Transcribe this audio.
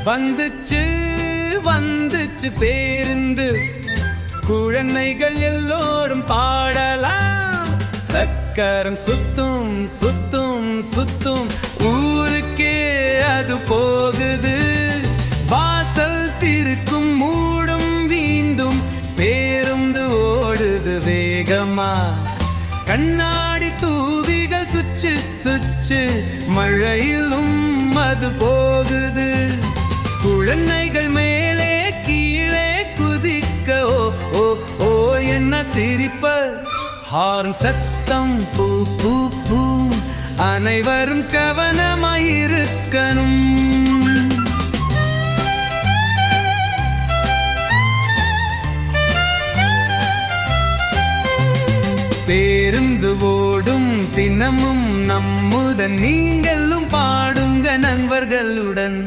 வந்துச்சு வந்துச்சு பேருந்து, குழந்தைகள் எல்லோரும் பாடலாம். சக்கரம் சுத்தும் சுத்தும் சுத்தும், ஊருக்கே அது போகுது. வாசல் திருக்கும் மூடும் வீண்டும், பேருந்து ஓடுது வேகமா. கண்ணாடி தூவிகள் சுச்சு சுச்சு, மழையிலும் அது போகுது. குழந்தைகள் மேலே கீழே குதிக்க, ஓ ஓ ஓ என்ன சிரிப்ப. ஹார்ன் சத்தம் பூ பூ பூ, அனைவரும் கவனமாயிருக்கணும். பேருந்து ஓடும் தினமும் நம்முடன், நீங்களும் பாடுங்க நண்பர்களுடன்.